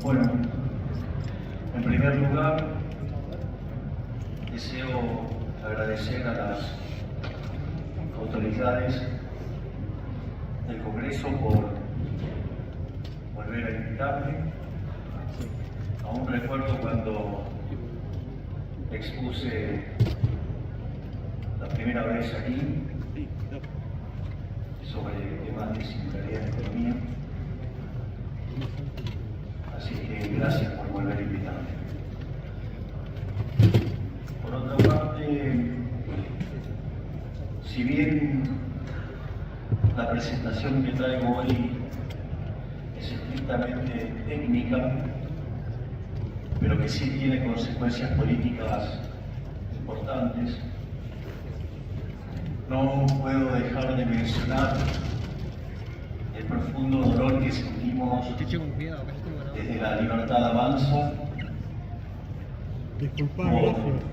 Bueno, en primer lugar, deseo agradecer a las autoridades del Congreso por volver a invitarme. Aún recuerdo cuando expuse la primera vez aquí sobre temas de singularidad de economía. Así que gracias por volver a invitarme. Por otra parte, si bien la presentación que traigo hoy es estrictamente técnica, pero que sí tiene consecuencias políticas importantes, no puedo dejar de mencionar el profundo dolor que sentimos desde La Libertad Avanza por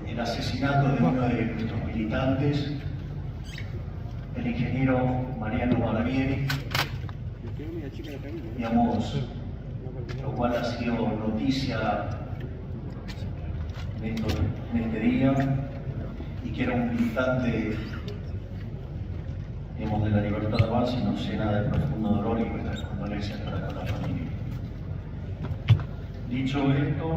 el asesinato de uno de nuestros militantes, el ingeniero Mariano Barbieri, digamos, lo cual ha sido noticia en este día, y que era un militante, digamos, de La Libertad Avanza, y nos llena de profundo dolor y nuestras condolencias para con la familia. Dicho esto,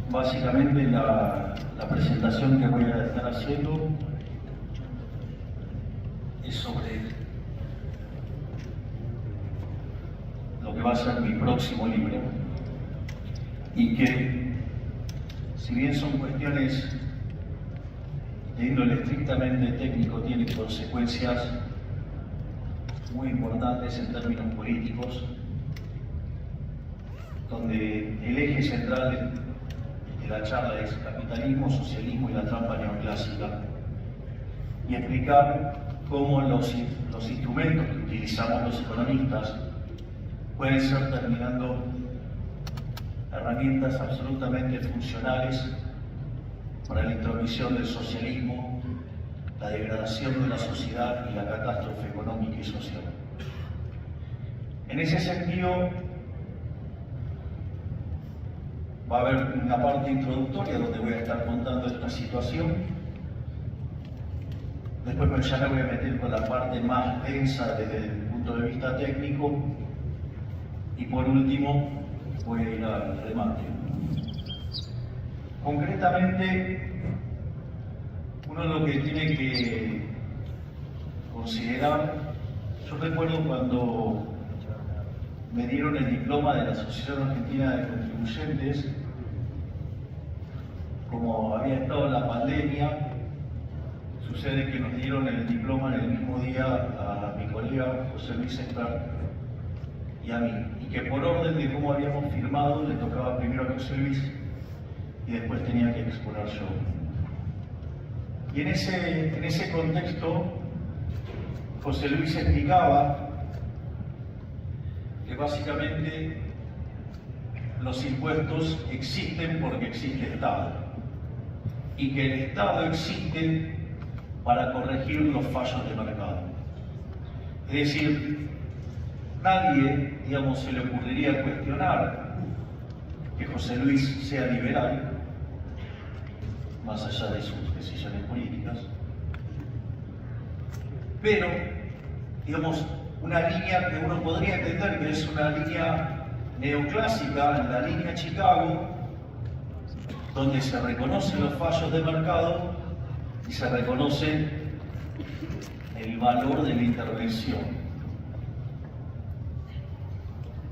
básicamente la presentación que voy a estar haciendo es sobre lo que va a ser mi próximo libro, y que, si bien son cuestiones de índole estrictamente técnico, tienen consecuencias muy importantes en términos políticos, donde el eje central de la charla es capitalismo, socialismo y la trampa neoclásica, y explicar cómo los instrumentos que utilizamos los economistas pueden ser terminando herramientas absolutamente funcionales para la intromisión del socialismo, la degradación de la sociedad y la catástrofe económica y social. En ese sentido, va a haber una parte introductoria donde voy a estar contando esta situación. Después ya me voy a meter con la parte más densa desde el punto de vista técnico, y por último voy a ir al remate. Concretamente, uno lo que tiene que considerar, yo recuerdo cuando me dieron el diploma de la Asociación Argentina de Contribuyentes, como había estado en la pandemia, sucede que nos dieron el diploma en el mismo día a mi colega José Luis Espert y a mí, y que por orden de cómo habíamos firmado le tocaba primero a José Luis y después tenía que exponer yo. Y en ese contexto, José Luis explicaba que básicamente los impuestos existen porque existe el Estado, y que el Estado existe para corregir los fallos de mercado. Es decir, nadie, digamos, se le ocurriría cuestionar que José Luis sea liberal, más allá de sus decisiones políticas, pero, digamos, una línea que uno podría entender que es una línea neoclásica, la línea Chicago, donde se reconocen los fallos de mercado y se reconoce el valor de la intervención.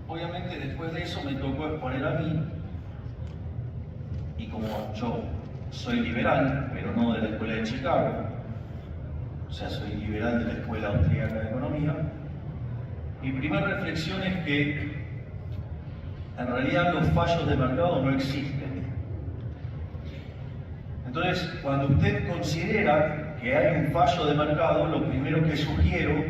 Obviamente después de eso me tocó exponer a mí, y como yo soy liberal, pero no de la Escuela de Chicago, o sea, soy liberal de la Escuela Austríaca de Economía, mi primera reflexión es que en realidad los fallos de mercado no existen. Entonces, cuando usted considera que hay un fallo de mercado, lo primero que sugiero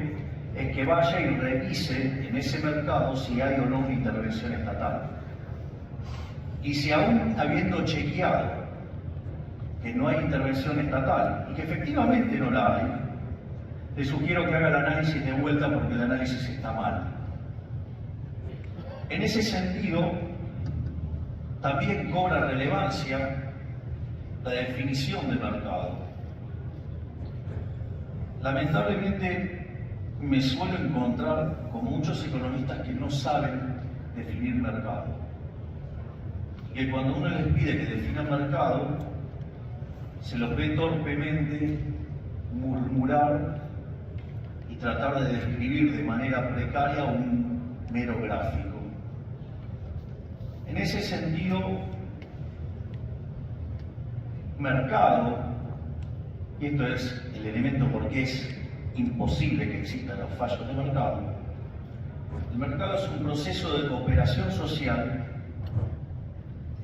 es que vaya y revise en ese mercado si hay o no una intervención estatal. Y si aún habiendo chequeado que no hay intervención estatal y que efectivamente no la hay, le sugiero que haga el análisis de vuelta porque el análisis está mal. En ese sentido, también cobra relevancia la definición de mercado. Lamentablemente, me suelo encontrar con muchos economistas que no saben definir mercado. Y que cuando uno les pide que definan mercado, se los ve torpemente murmurar y tratar de describir de manera precaria un mero gráfico. En ese sentido, mercado, y esto es el elemento porque es imposible que existan los fallos de mercado, el mercado es un proceso de cooperación social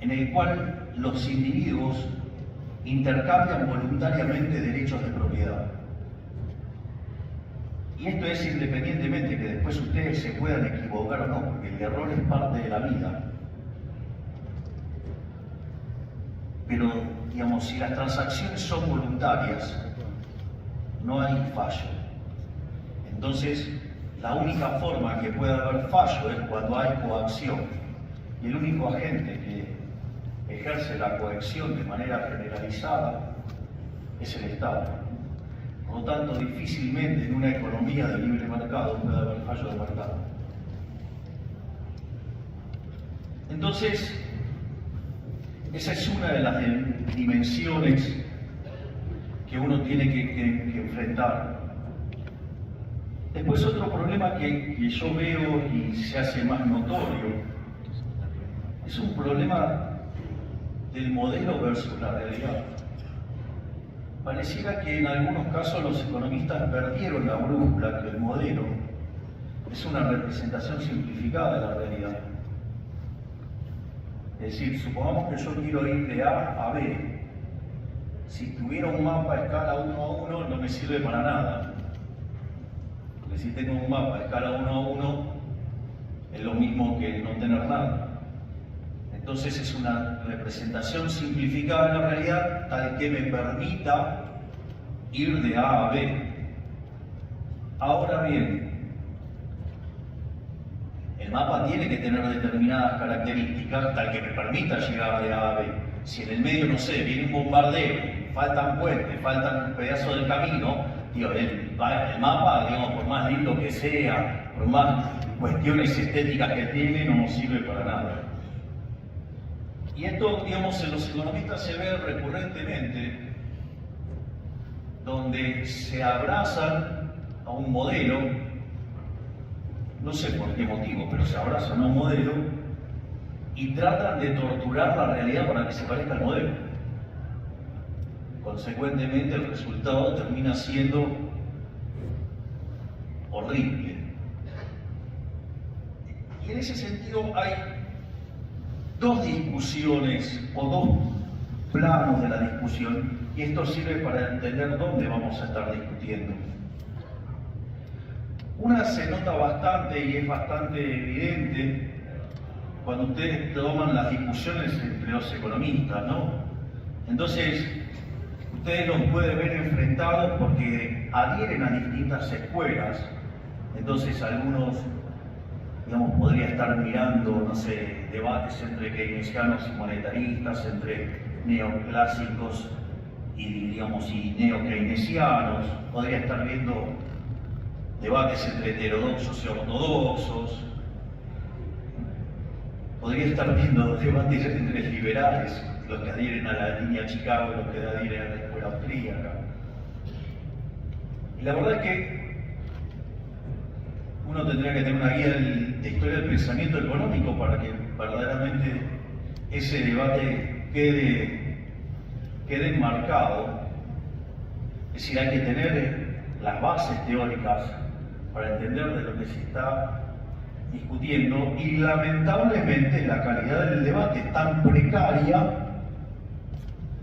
en el cual los individuos intercambian voluntariamente derechos de propiedad. Y esto es independientemente que después ustedes se puedan equivocar o no, porque el error es parte de la vida. Pero, digamos, si las transacciones son voluntarias, no hay fallo. Entonces, la única forma que puede haber fallo es cuando hay coacción. Y el único agente que ejerce la coacción de manera generalizada es el Estado. Por lo tanto, difícilmente en una economía de libre mercado puede haber fallo de mercado. Entonces, esa es una de las dimensiones que uno tiene que enfrentar. Después otro problema que yo veo y se hace más notorio es un problema del modelo versus la realidad. Pareciera que en algunos casos los economistas perdieron la brújula, que el modelo es una representación simplificada de la realidad. Es decir, supongamos que yo quiero ir de A a B. Si tuviera un mapa a escala 1 a 1 no me sirve para nada. Porque si tengo un mapa a escala 1 a 1 es lo mismo que no tener nada. Entonces es una representación simplificada de la realidad tal que me permita ir de A a B. Ahora bien, el mapa tiene que tener determinadas características tal que me permita llegar de A a B. Si en el medio, no sé, viene un bombardeo, faltan puentes, faltan pedazos del camino, digo, el mapa, digamos, por más lindo que sea, por más cuestiones estéticas que tiene, no nos sirve para nada. Y esto, digamos, en los economistas se ve recurrentemente, donde se abrazan a un modelo, no sé por qué motivo, pero se abrazan a un modelo y tratan de torturar la realidad para que se parezca al modelo. Consecuentemente, el resultado termina siendo horrible. Y en ese sentido hay dos discusiones o dos planos de la discusión, y esto sirve para entender dónde vamos a estar discutiendo. Una se nota bastante y es bastante evidente cuando ustedes toman las discusiones entre los economistas, ¿no? Entonces, ustedes los pueden ver enfrentados porque adhieren a distintas escuelas. Entonces, algunos, digamos, podría estar mirando, no sé, debates entre keynesianos y monetaristas, entre neoclásicos y, digamos, y neo-keynesianos. Podría estar viendo debates entre heterodoxos y ortodoxos. Podría estar viendo debates entre liberales, los que adhieren a la línea Chicago y los que adhieren a la escuela austríaca. Y la verdad es que uno tendría que tener una guía de historia del pensamiento económico para que verdaderamente ese debate quede enmarcado. Es decir, hay que tener las bases teóricas para entender de lo que se está discutiendo, y lamentablemente la calidad del debate es tan precaria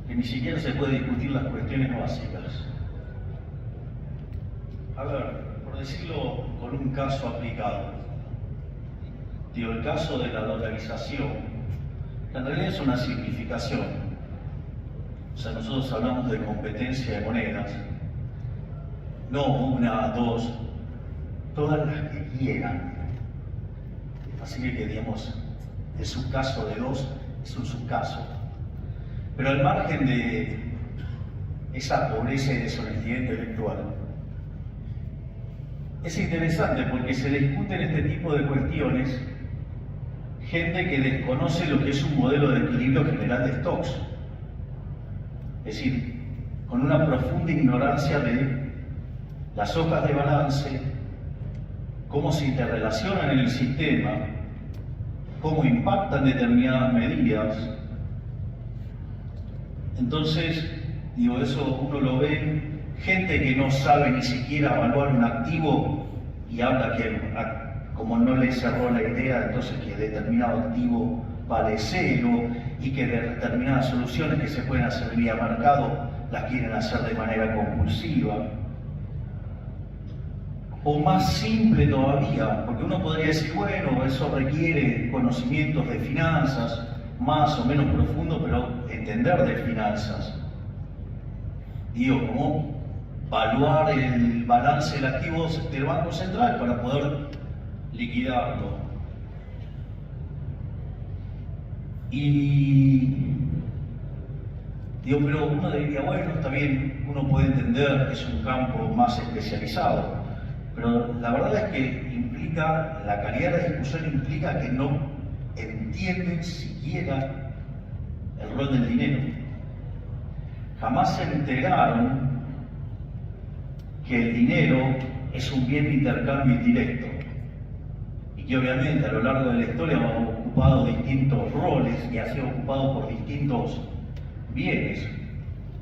que ni siquiera se puede discutir las cuestiones básicas. A ver, por decirlo con un caso aplicado, digo, el caso de la dolarización, en realidad es una simplificación. O sea, nosotros hablamos de competencia de monedas, no una, dos, todas las que quieran. Así que digamos, el subcaso de 2 es un subcaso. Pero al margen de esa pobreza y deshonestidad intelectual, es interesante porque se discuten este tipo de cuestiones gente que desconoce lo que es un modelo de equilibrio general de stocks. Es decir, con una profunda ignorancia de las hojas de balance, cómo se interrelacionan en el sistema, cómo impactan determinadas medidas. Entonces, digo, eso uno lo ve, gente que no sabe ni siquiera evaluar un activo y habla que como no le cerró la idea, entonces que determinado activo vale cero y que determinadas soluciones que se pueden hacer vía mercado las quieren hacer de manera compulsiva. O más simple todavía, porque uno podría decir, bueno, eso requiere conocimientos de finanzas, más o menos profundo, pero entender de finanzas. Digo, ¿cómo evaluar el balance del activo del Banco Central para poder liquidarlo? Y digo, pero uno diría, bueno, está bien, uno puede entender que es un campo más especializado, pero la verdad es que implica, la calidad de discusión implica que no entienden siquiera el rol del dinero. Jamás se enteraron que el dinero es un bien de intercambio indirecto y que obviamente a lo largo de la historia ha ocupado distintos roles y ha sido ocupado por distintos bienes,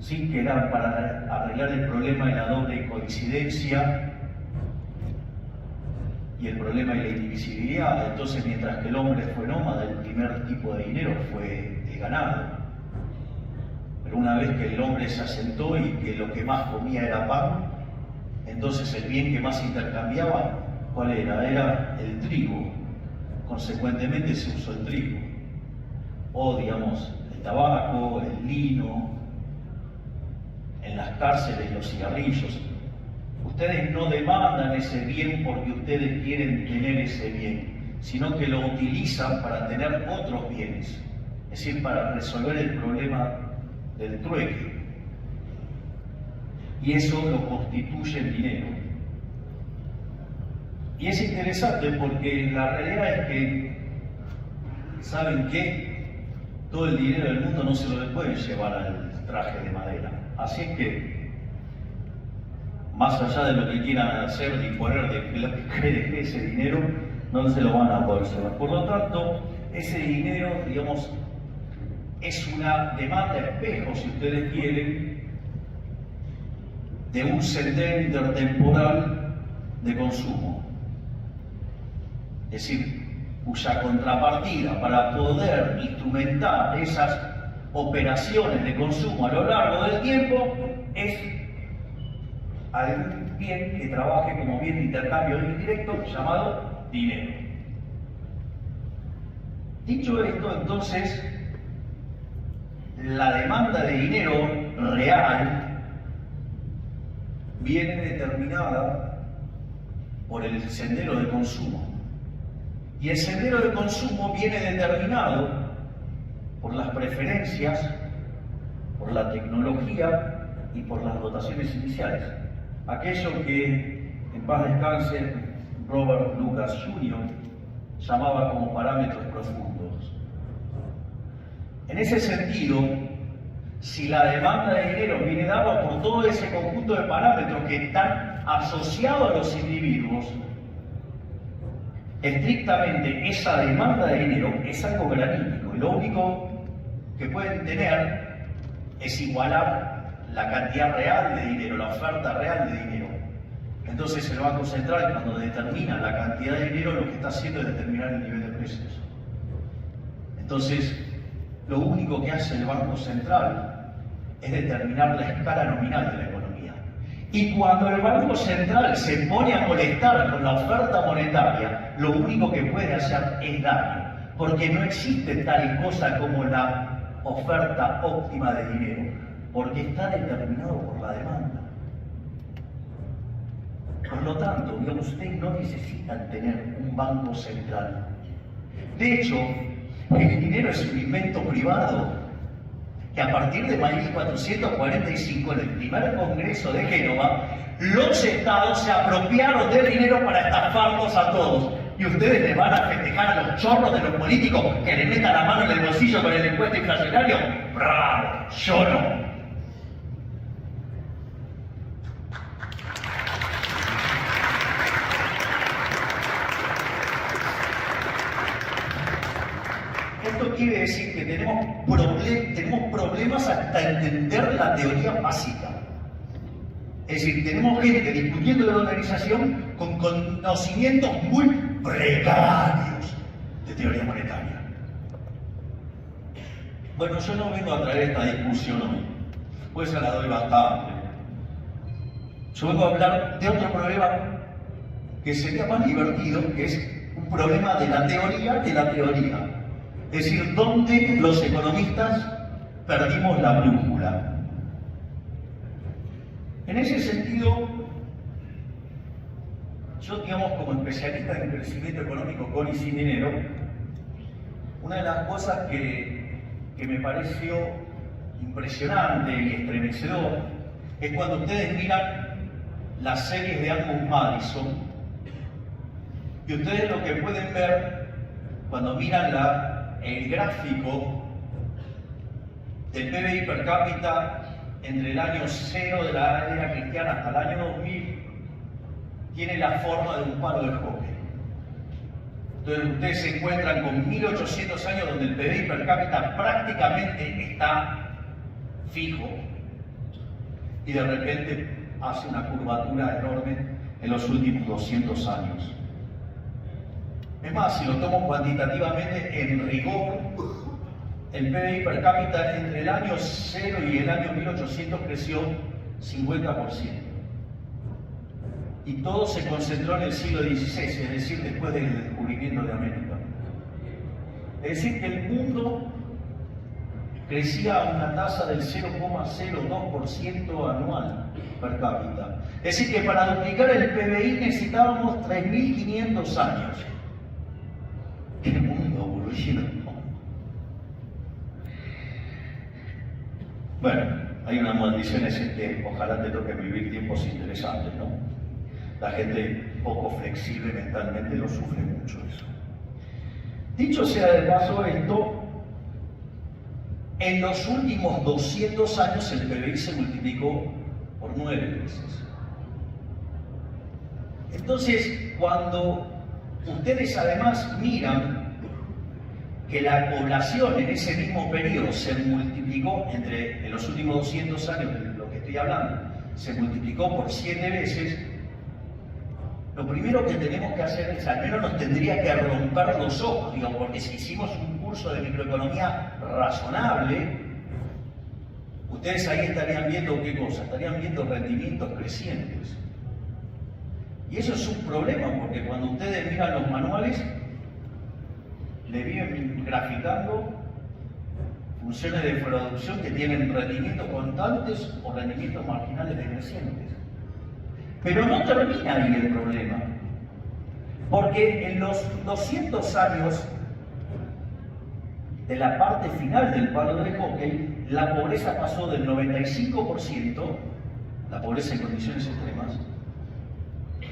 ¿sí? Que eran para arreglar el problema de la doble coincidencia y el problema de la indivisibilidad. Entonces, mientras que el hombre fue nómada, el primer tipo de dinero fue el ganado. Pero una vez que el hombre se asentó y que lo que más comía era pan, entonces el bien que más intercambiaba, ¿cuál era? Era el trigo. Consecuentemente se usó el trigo. O, digamos, el tabaco, el lino, en las cárceles los cigarrillos. Ustedes no demandan ese bien porque ustedes quieren tener ese bien, sino que lo utilizan para tener otros bienes, es decir, para resolver el problema del trueque. Y eso lo constituye el dinero. Y es interesante porque la realidad es que, ¿saben qué? Todo el dinero del mundo no se lo pueden llevar al traje de madera. Así es que, más allá de lo que quieran hacer, disponer de lo que creen que ese dinero, no se lo van a poder llevar. Por lo tanto, ese dinero, digamos, es una demanda espejo, si ustedes quieren, de un sendero intertemporal de consumo. Es decir, cuya contrapartida para poder instrumentar esas operaciones de consumo a lo largo del tiempo es algún bien que trabaje como bien de intercambio indirecto llamado dinero. Dicho esto, entonces, la demanda de dinero real viene determinada por el sendero de consumo. Y el sendero de consumo viene determinado por las preferencias, por la tecnología y por las dotaciones iniciales. Aquello que, en paz descanse, Robert Lucas Jr. llamaba como parámetros profundos. En ese sentido, si la demanda de dinero viene dada por todo ese conjunto de parámetros que están asociados a los individuos, estrictamente esa demanda de dinero es algo granítico y lo único que pueden tener es igualar la cantidad real de dinero, la oferta real de dinero. Entonces el Banco Central, cuando determina la cantidad de dinero, lo que está haciendo es determinar el nivel de precios. Entonces, lo único que hace el Banco Central es determinar la escala nominal de la economía. Y cuando el Banco Central se pone a molestar con la oferta monetaria, lo único que puede hacer es daño, porque no existe tal cosa como la oferta óptima de dinero, porque está determinado por la demanda. Por lo tanto, ustedes no necesitan tener un banco central De hecho, el dinero es un invento privado que a partir de 1445, en el primer Congreso de Génova, los estados se apropiaron del dinero para estafarlos a todos. Y ustedes le van a festejar a los chorros de los políticos que le metan la mano en el bolsillo con el impuesto inflacionario. ¡Bravo! Yo no. Esto quiere decir que tenemos problemas hasta entender la teoría básica. Es decir, tenemos gente discutiendo de la dolarización con conocimientos muy precarios de teoría monetaria. Bueno, yo no vengo a traer esta discusión hoy, pues se la doy bastante. Yo vengo a hablar de otro problema que sería más divertido, que es un problema de la teoría. Es decir, ¿dónde los economistas perdimos la brújula? En ese sentido, yo, digamos, como especialista en crecimiento económico con y sin dinero, una de las cosas que me pareció impresionante y estremecedor es cuando ustedes miran las series de Angus Madison y ustedes lo que pueden ver cuando miran el gráfico del PBI per cápita entre el año 0 de la era cristiana hasta el año 2000, tiene la forma de un palo de hockey. Entonces ustedes se encuentran con 1800 años donde el PBI per cápita prácticamente está fijo y de repente hace una curvatura enorme en los últimos 200 años. Es más, si lo tomo cuantitativamente, en rigor, el PBI per cápita entre el año 0 y el año 1800 creció 50%. Y todo se concentró en el siglo XVI, es decir, después del descubrimiento de América. Es decir, que el mundo crecía a una tasa del 0,02% anual per cápita. Es decir, que para duplicar el PBI necesitábamos 3.500 años. ¡Qué mundo aburrido! Bueno, hay una maldición, es que ojalá te toque vivir tiempos interesantes, ¿no? La gente poco flexible mentalmente lo sufre mucho eso. Dicho sea de paso esto, en los últimos 200 años el PBI se multiplicó por 9 veces. Entonces, cuando ustedes además miran que la población en ese mismo periodo se multiplicó en los últimos 200 años, de lo que estoy hablando, se multiplicó por 7 veces, lo primero que tenemos que hacer es, al menos nos tendría que romper los ojos, digo, porque si hicimos un curso de microeconomía razonable, ustedes ahí estarían viendo qué cosa, estarían viendo rendimientos crecientes. Y eso es un problema, porque cuando ustedes miran los manuales, le viven graficando funciones de producción que tienen rendimientos constantes o rendimientos marginales decrecientes. Pero no termina ahí el problema, porque en los 200 años de la parte final del palo de hockey, la pobreza pasó del 95%, la pobreza en condiciones extremas,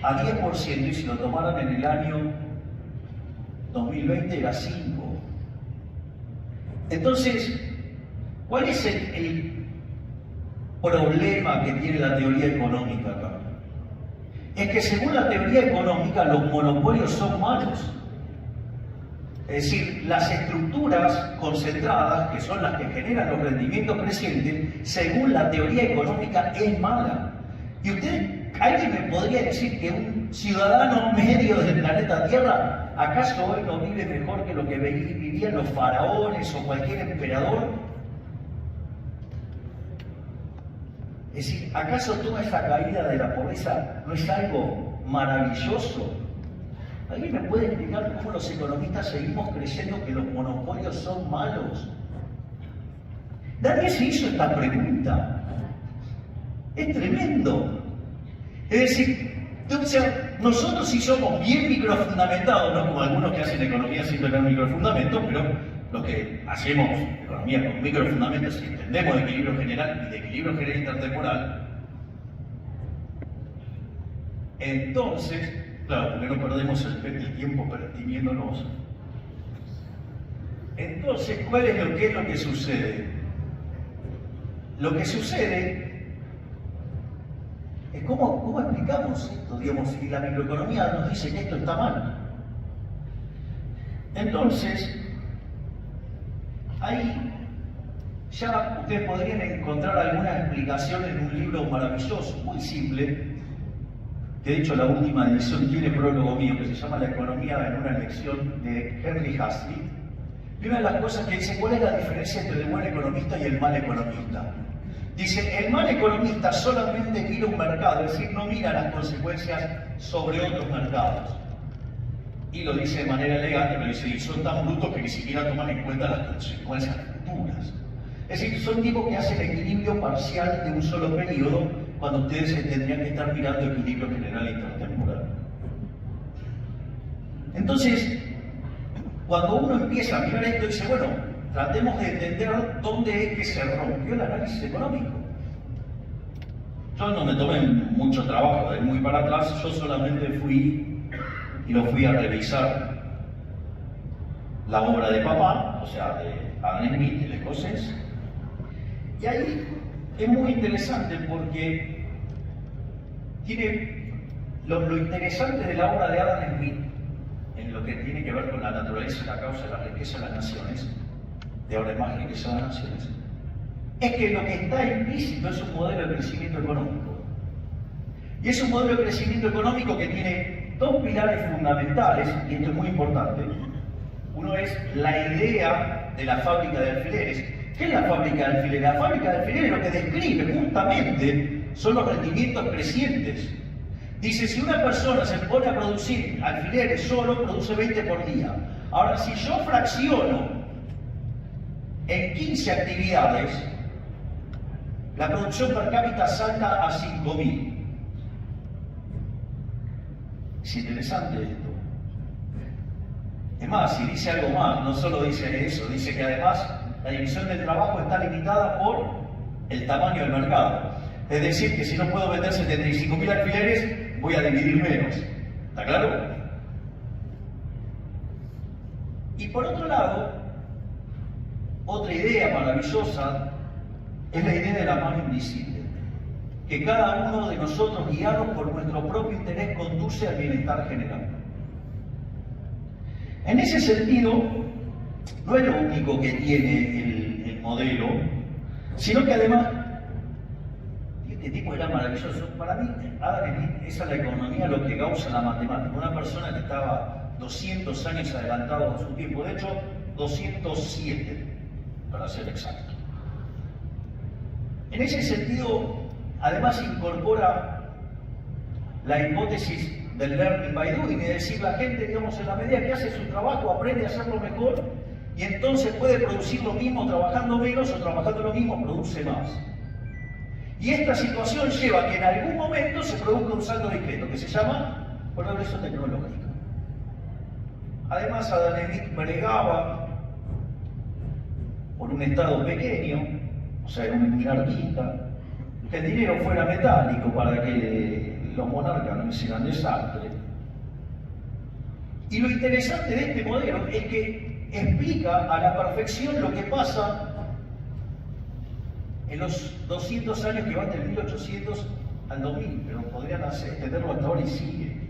a 10%, y si lo tomaran en el año 2020 era 5%. Entonces, ¿cuál es el problema que tiene la teoría económica acá? Es que según la teoría económica los monopolios son malos. Es decir, las estructuras concentradas, que son las que generan los rendimientos crecientes, según la teoría económica es mala. Y alguien me podría decir que un ciudadano medio del planeta Tierra, ¿acaso hoy no vive mejor que lo que vivían los faraones o cualquier emperador? Es decir, ¿acaso toda esta caída de la pobreza no es algo maravilloso? ¿Alguien me puede explicar cómo los economistas seguimos creyendo que los monopolios son malos? Nadie se hizo esta pregunta. Es tremendo. Es decir, O sea, nosotros sí somos bien microfundamentados, no como algunos que hacen economía sin tener microfundamentos, pero los que hacemos economía con microfundamentos y entendemos de equilibrio general y de equilibrio general intertemporal, entonces, claro, porque no perdemos el tiempo percibiéndonos. Entonces, ¿qué es lo que sucede? Lo que sucede es cómo explicamos esto, digamos, si la microeconomía nos dice que esto está mal. Entonces, ahí ya ustedes podrían encontrar alguna explicación en un libro maravilloso, muy simple, que de hecho la última edición tiene prólogo mío, que se llama La economía en una lección, de Henry Hazlitt. Y una de las cosas que dice, ¿cuál es la diferencia entre el buen economista y el mal economista? Dice, el mal economista solamente mira un mercado, es decir, no mira las consecuencias sobre otros mercados. Y lo dice de manera elegante, pero dice, y son tan brutos que ni siquiera toman en cuenta las consecuencias futuras. Es decir, son tipos que hacen equilibrio parcial de un solo periodo, cuando ustedes tendrían que estar mirando equilibrio general intertemporal. Entonces, cuando uno empieza a mirar esto, dice, bueno, tratemos de entender dónde es que se rompió el análisis económico. Yo no me tomé mucho trabajo de muy para atrás, yo solamente fui a revisar la obra de papá, o sea, de Adam Smith, el escocés. Y ahí es muy interesante porque tiene lo interesante de la obra de Adam Smith, en lo que tiene que ver con la naturaleza y la causa de la riqueza de las naciones, de ahora es más riqueza de las naciones, es que lo que está implícito es un modelo de crecimiento económico. Y es un modelo de crecimiento económico que tiene dos pilares fundamentales, y esto es muy importante. Uno es la idea de la fábrica de alfileres. ¿Qué es la fábrica de alfileres? La fábrica de alfileres lo que describe justamente son los rendimientos crecientes. Dice, si una persona se pone a producir alfileres solo, produce 20 por día. Ahora, si yo fracciono en 15 actividades, la producción per cápita salta a 5.000. Es interesante esto. Es más, si dice algo más, no solo dice eso, dice que además la división del trabajo está limitada por el tamaño del mercado. Es decir, que si no puedo vender 75.000 alfileres, voy a dividir menos. ¿Está claro? Y por otro lado, otra idea maravillosa es la idea de la mano invisible, que cada uno de nosotros, guiados por nuestro propio interés, conduce al bienestar general. En ese sentido, no es lo único que tiene el modelo, sino que además, este tipo era maravilloso. Para mí, Adam Smith, esa es la economía, lo que causa la matemática. Una persona que estaba 200 años adelantado a su tiempo, de hecho, 207, para ser exacto. En ese sentido, además incorpora la hipótesis del learning by doing, es decir, la gente, digamos, en la medida que hace su trabajo, aprende a hacerlo mejor y entonces puede producir lo mismo trabajando menos o trabajando lo mismo produce más. Y esta situación lleva a que en algún momento se produzca un salto discreto que se llama progreso tecnológico. Además, Adam Smith bregaba por un Estado pequeño, o sea, era un minarquista, que el dinero fuera metálico para que los monarcas no hicieran desastre. Y lo interesante de este modelo es que explica a la perfección lo que pasa en los 200 años que van del 1800 al 2000, pero podrían extenderlo hasta ahora y sigue.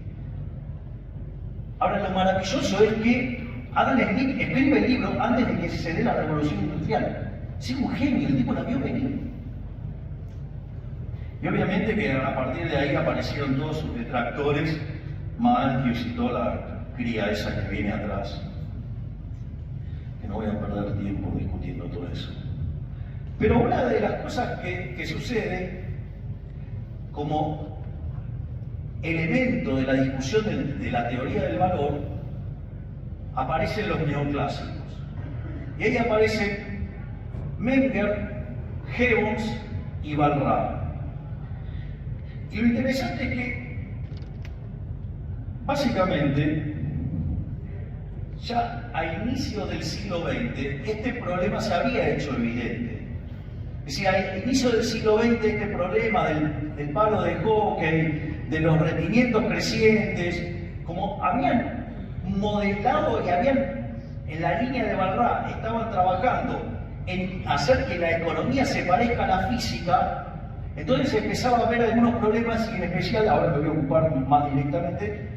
Ahora, lo maravilloso es que Adam Smith escribe el libro antes de que se dé la revolución industrial. Es un genio, el tipo la vio venir. Y obviamente que a partir de ahí aparecieron todos sus detractores, Malthus y toda la cría esa que viene atrás. Que no voy a perder tiempo discutiendo todo eso. Pero una de las cosas que sucede como elemento de la discusión de la teoría del valor, aparecen los neoclásicos. Y ahí aparecen Menger, Gibbons y Van Raab. Y lo interesante es que Básicamente, ya a inicio del siglo XX, este problema se había hecho evidente. Es decir, a inicio del siglo XX, este problema del palo de hockey, de los rendimientos crecientes, como habían modelado y habían, en la línea de Barra, estaban trabajando en hacer que la economía se parezca a la física, entonces se empezaba a ver algunos problemas y en especial, ahora me voy a ocupar más directamente,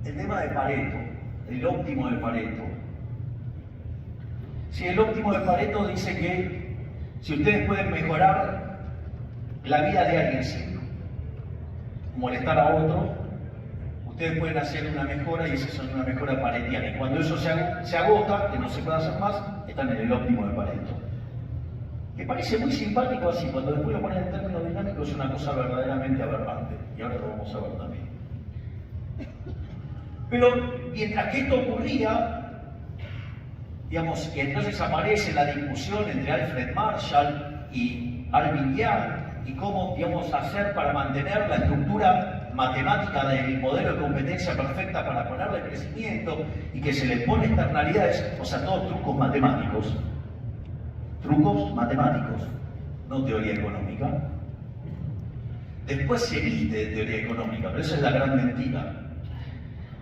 el tema de Pareto, el óptimo de Pareto. Si el óptimo de Pareto dice que si ustedes pueden mejorar la vida de alguien sin molestar a otro, ustedes pueden hacer una mejora y esa es una mejora paretiana. Y cuando eso se agota, que no se puede hacer más, están en el óptimo de Pareto. Que parece muy simpático así, cuando después lo ponen en términos dinámicos es una cosa verdaderamente aberrante. Y ahora lo vamos a ver también. Pero mientras que esto ocurría, digamos, y entonces aparece la discusión entre Alfred Marshall y Alvin Young y cómo, digamos, hacer para mantener la estructura matemática del modelo de competencia perfecta para ponerle crecimiento y que se le pone externalidades, o sea, todos trucos matemáticos, no teoría económica. Después se viste de teoría económica, pero esa es la gran mentira.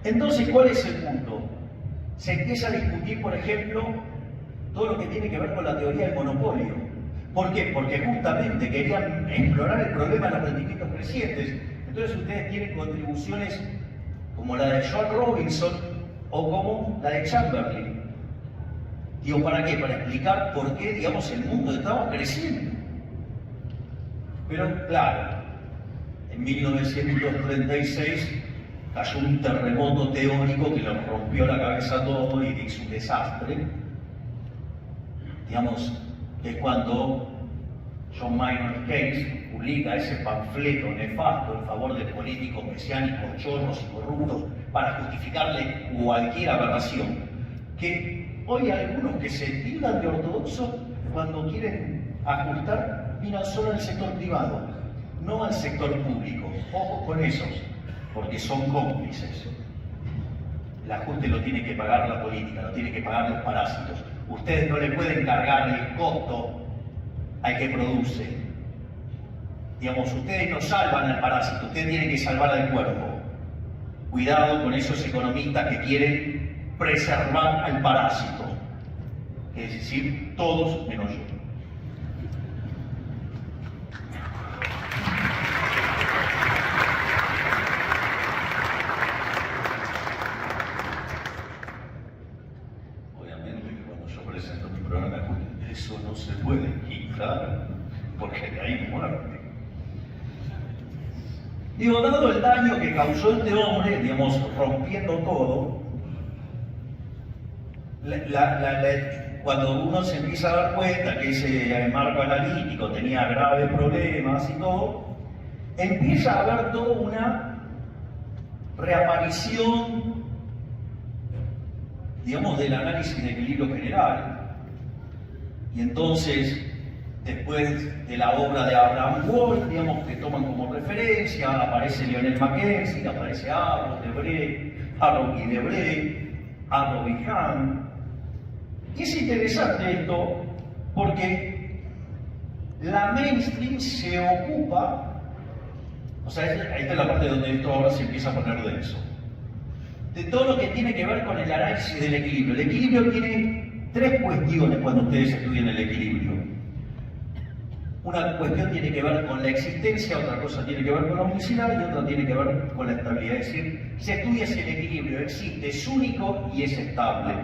Entonces, ¿cuál es el punto? Se empieza a discutir, por ejemplo, todo lo que tiene que ver con la teoría del monopolio. ¿Por qué? Porque justamente querían explorar el problema de los rendimientos crecientes. Entonces ustedes tienen contribuciones como la de John Robinson o como la de Chamberlain. Digo, ¿para qué? Para explicar por qué, digamos, el mundo estaba creciendo. Pero, claro, en 1936 cayó un terremoto teórico que nos rompió la cabeza a todos y hizo un desastre. Digamos, que es cuando John Maynard Keynes publica ese panfleto nefasto en favor de políticos mesiánicos, chorros y corruptos para justificarle cualquier aberración. Que hoy algunos que se tildan de ortodoxos, cuando quieren ajustar, miran solo al sector privado, no al sector público. Ojo con esos, porque son cómplices. El ajuste lo tiene que pagar la política, lo tiene que pagar los parásitos. Ustedes no le pueden cargar el costo al que produce. Digamos, ustedes no salvan al parásito, ustedes tienen que salvar al cuerpo. Cuidado con esos economistas que quieren preservar al parásito. Es decir, todos menos yo. Eso no se puede inflar porque de ahí muerte. Digo, dado el daño que causó este hombre, digamos, rompiendo todo, cuando uno se empieza a dar cuenta que ese marco analítico tenía graves problemas y todo, empieza a haber toda una reaparición, digamos, del análisis de equilibrio general. Y entonces, después de la obra de Abraham Wald, digamos, que toman como referencia, aparece Lionel Mackenzie, aparece Arrow y Debré, Arrow y Hahn. Y es interesante esto porque la mainstream se ocupa, o sea, esta es la parte donde esto ahora se empieza a poner denso, de todo lo que tiene que ver con el análisis del equilibrio. El equilibrio tiene tres cuestiones cuando ustedes estudian el equilibrio. Una cuestión tiene que ver con la existencia, otra cosa tiene que ver con la unicidad y otra tiene que ver con la estabilidad. Es decir, se estudia si el equilibrio existe, es único y es estable.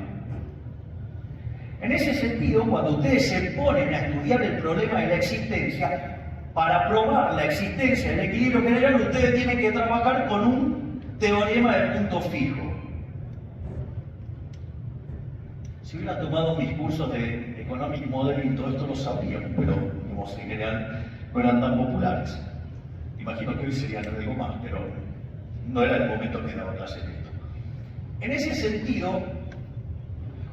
En ese sentido, cuando ustedes se ponen a estudiar el problema de la existencia, para probar la existencia del equilibrio general, ustedes tienen que trabajar con un teorema de punto fijo. Si hubieran tomado mis cursos de Economic Modeling, todo esto lo sabrían, pero digamos, en general no eran tan populares. Imagino que hoy serían algo más, pero no era el momento que daba clase de esto. En ese sentido,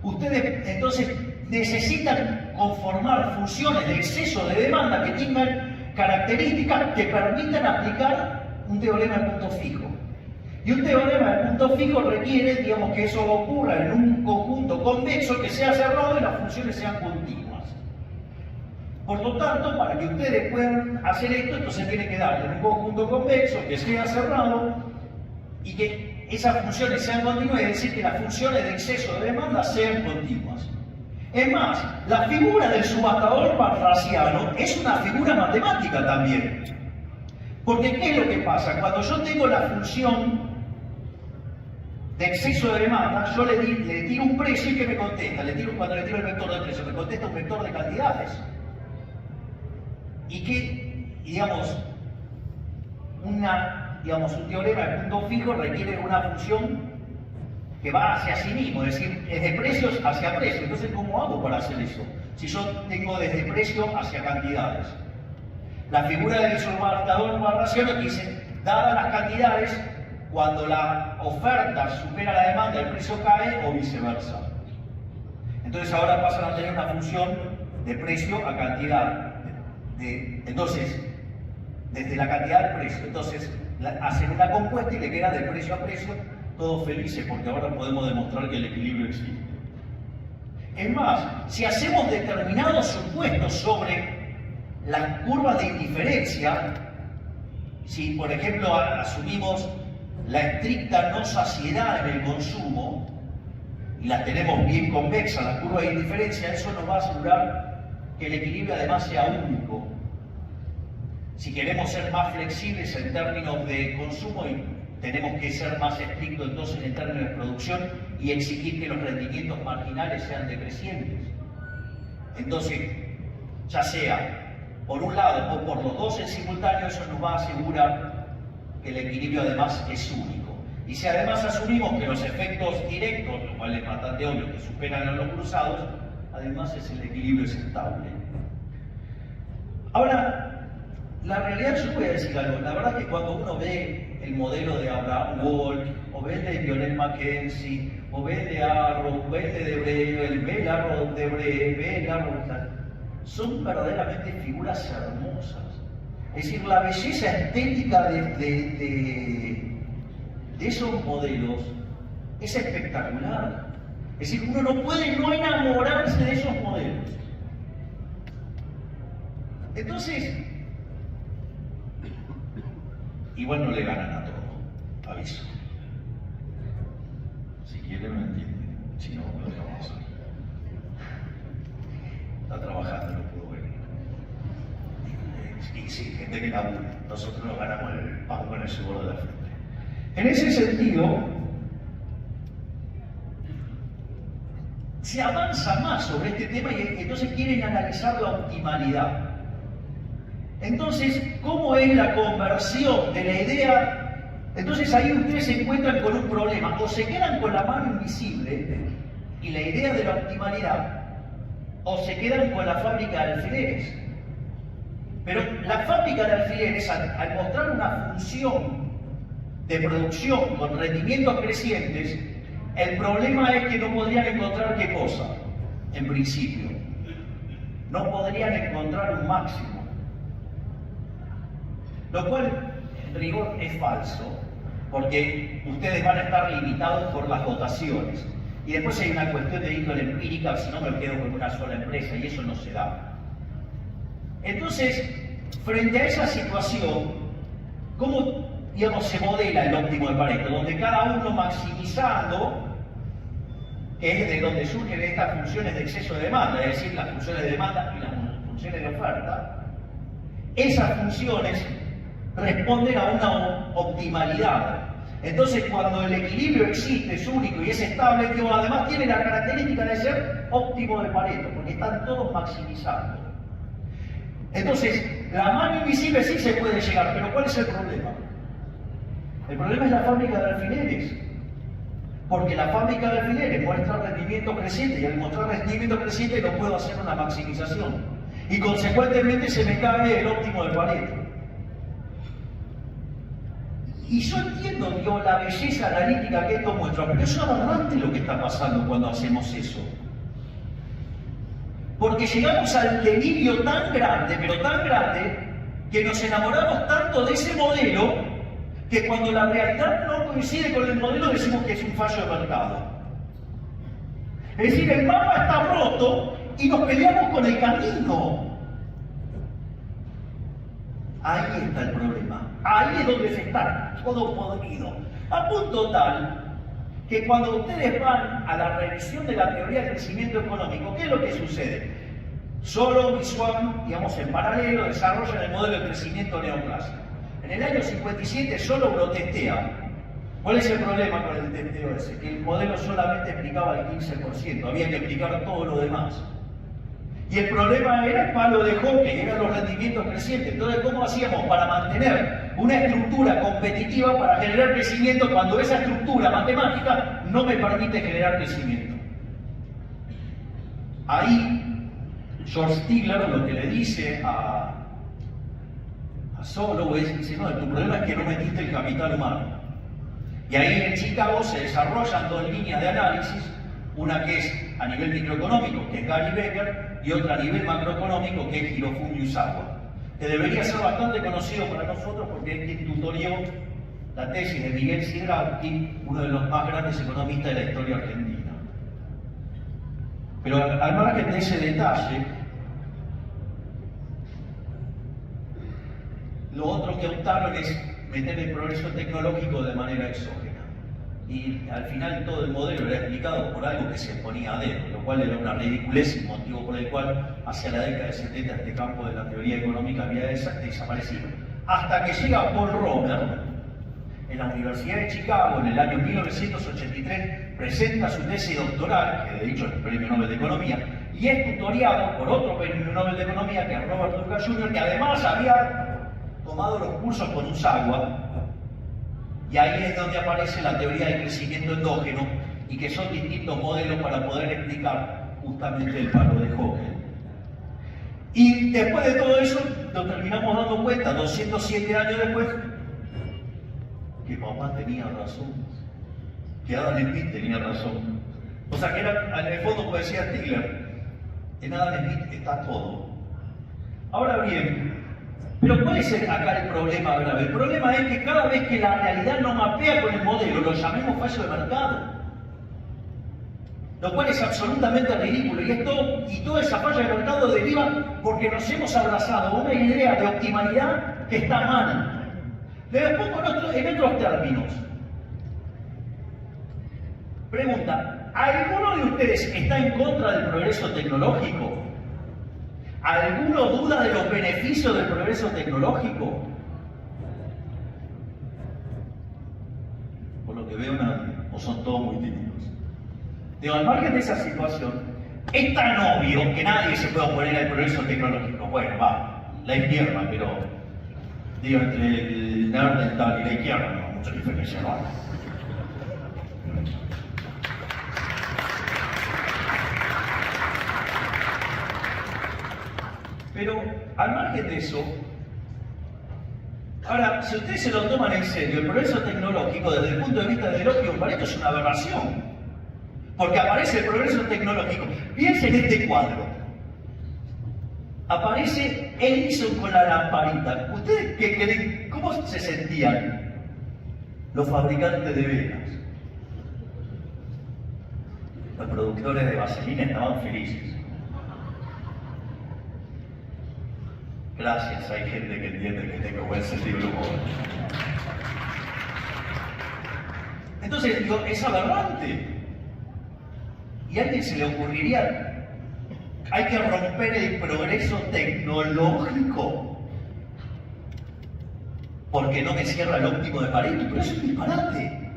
ustedes entonces necesitan conformar funciones de exceso de demanda que tengan características que permitan aplicar un teorema de punto fijo. Y un teorema de punto fijo requiere, digamos, que eso ocurra en un conjunto convexo que sea cerrado y las funciones sean continuas. Por lo tanto, para que ustedes puedan hacer esto, entonces tiene que darle un conjunto convexo que sea cerrado y que esas funciones sean continuas, es decir, que las funciones de exceso de demanda sean continuas. Es más, la figura del subastador parrasiano es una figura matemática también. Porque ¿qué es lo que pasa? Cuando yo tengo la función de exceso de demanda, yo le tiro un precio y ¿qué me contesta? Cuando le tiro el vector de precio, me contesta un vector de cantidades. Digamos, un teorema de punto fijo requiere una función que va hacia sí mismo, es decir, es de precios hacia precios. Entonces, ¿cómo hago para hacer eso? Si yo tengo desde precio hacia cantidades. La figura del subastador parrasiano dice, dadas las cantidades, cuando la oferta supera la demanda, el precio cae o viceversa. Entonces ahora pasan a tener una función de precio a cantidad. Entonces, desde la cantidad al precio. Entonces, hacen una compuesta y le queda de precio a precio, todos felices, porque ahora podemos demostrar que el equilibrio existe. Es más, si hacemos determinados supuestos sobre las curvas de indiferencia, si por ejemplo asumimos la estricta no saciedad en el consumo y la tenemos bien convexa, la curva de indiferencia, eso nos va a asegurar que el equilibrio además sea único. Si queremos ser más flexibles en términos de consumo, tenemos que ser más estrictos entonces en términos de producción y exigir que los rendimientos marginales sean decrecientes. Entonces, ya sea por un lado o por los dos en simultáneo, eso nos va a asegurar que el equilibrio además es único. Y si además asumimos que los efectos directos, lo cual es bastante obvio que superan a los cruzados, además el equilibrio es estable. Ahora, la realidad, yo voy a decir algo, la verdad que cuando uno ve el modelo de Abraham Wald, o ve el de Lionel Mackenzie, o ve el de Arrow, ve el de Debreu, ve el Arrow de Debreu, ve el Arrow tal, son verdaderamente figuras hermosas. Es decir, la belleza estética de esos modelos es espectacular. Es decir, uno no puede no enamorarse de esos modelos. Entonces, igual no le ganan a todo, aviso. Si quieren me entienden, si no, lo dejamos ahí. Está trabajando, no puedo venir. Y sí, gente que labura, nosotros nos ganamos el pan con el seguro de la frente. En ese sentido, se avanza más sobre este tema y entonces quieren analizar la optimalidad. Entonces, ¿cómo es la conversión de la idea? Entonces ahí ustedes se encuentran con un problema. O se quedan con la mano invisible y la idea de la optimalidad, o se quedan con la fábrica de alfileres. Pero la fábrica de alfileres, al mostrar una función de producción con rendimientos crecientes, el problema es que no podrían encontrar qué cosa, en principio. No podrían encontrar un máximo. Lo cual, en rigor, es falso, porque ustedes van a estar limitados por las dotaciones. Y después hay una cuestión de índole empírica, si no me quedo con una sola empresa, y eso no se da. Entonces, frente a esa situación, ¿cómo, digamos, se modela el óptimo de Pareto? Donde cada uno maximizando, que es de donde surgen estas funciones de exceso de demanda, es decir, las funciones de demanda y las funciones de oferta, esas funciones responden a una optimalidad. Entonces, cuando el equilibrio existe, es único y es estable, que además tiene la característica de ser óptimo de Pareto, porque están todos maximizando. Entonces, la mano invisible sí se puede llegar, pero ¿cuál es el problema? El problema es la fábrica de alfileres, porque la fábrica de alfileres muestra rendimiento creciente y al mostrar rendimiento creciente no puedo hacer una maximización y consecuentemente se me cae el óptimo de Pareto. Y yo entiendo, digo, la belleza analítica que esto muestra, pero es aberrante lo que está pasando cuando hacemos eso. Porque llegamos al delirio tan grande, pero tan grande, que nos enamoramos tanto de ese modelo, que cuando la realidad no coincide con el modelo decimos que es un fallo de mercado. Es decir, el mapa está roto y nos peleamos con el camino. Ahí está el problema. Ahí es donde se está todo podrido. A punto tal que cuando ustedes van a la revisión de la teoría del crecimiento económico, ¿qué es lo que sucede? Solo Swan, digamos, en paralelo, desarrollan el modelo de crecimiento neoclásico. En el año 57 solo lo testea. ¿Cuál es el problema con el testeo ese? Que el modelo solamente explicaba el 15%, había que explicar todo lo demás. Y el problema era el palo de hockey, eran los rendimientos crecientes. Entonces, ¿cómo hacíamos para mantener una estructura competitiva para generar crecimiento cuando esa estructura matemática no me permite generar crecimiento? Ahí, George Stigler lo que le dice a Solow dice, no, tu problema es que no metiste el capital humano. Y ahí en Chicago se desarrollan dos líneas de análisis, una que es a nivel microeconómico, que es Gary Becker, y otra a nivel macroeconómico, que es Hirofumi Usawa, que debería ser bastante conocido para nosotros porque es quien tutorió la tesis de Miguel Sidrauti, uno de los más grandes economistas de la historia argentina. Pero al margen de ese detalle, lo otro que optaron es meter el progreso tecnológico de manera exógena. Y al final todo el modelo era explicado por algo que se ponía a dedo, lo cual era una ridiculez y motivo por el cual hacia la década de 70 este campo de la teoría económica había desaparecido. Hasta que llega Paul Romer en la Universidad de Chicago en el año 1983, presenta su tesis doctoral, que de hecho es el Premio Nobel de Economía, y es tutoriado por otro Premio Nobel de Economía, que es Robert Lucas Jr., que además había tomado los cursos con Usawa. Y ahí es donde aparece la teoría del crecimiento endógeno y que son distintos modelos para poder explicar justamente el palo de hockey. Y después de todo eso nos terminamos dando cuenta, 207 años después, que papá tenía razón, que Adam Smith tenía razón. O sea que era, en el fondo, como decía Stigler, en Adam Smith está todo. Ahora bien, pero ¿cuál es acá el problema grave? El problema es que cada vez que la realidad no mapea con el modelo, lo llamemos fallo de mercado. Lo cual es absolutamente ridículo. Y toda esa falla de mercado deriva porque nos hemos abrazado a una idea de optimalidad que está mal. Les pongo en otros términos. Pregunta, ¿alguno de ustedes está en contra del progreso tecnológico? ¿Alguno duda de los beneficios del progreso tecnológico? Por lo que veo, nadie, o son todos muy tímidos. Digo, al margen de esa situación, es tan obvio que nadie se puede oponer al progreso tecnológico. Bueno, va, la izquierda, pero digo, entre el neandertal y la izquierda no hay mucha diferencia, ¿no? Pero al margen de eso, ahora, si ustedes se lo toman en serio, el progreso tecnológico desde el punto de vista de Opium Pareto es una aberración. Porque aparece el progreso tecnológico. Piensen en este cuadro. Aparece Edison con la lamparita. ¿Ustedes qué creen? ¿Cómo se sentían los fabricantes de velas? Los productores de vaselina estaban felices. Gracias, hay gente que entiende que tengo buen sentido del humor. Entonces, digo, es aberrante. Y a alguien se le ocurriría, hay que romper el progreso tecnológico porque no me cierra el óptimo de Pareto, pero eso es disparate.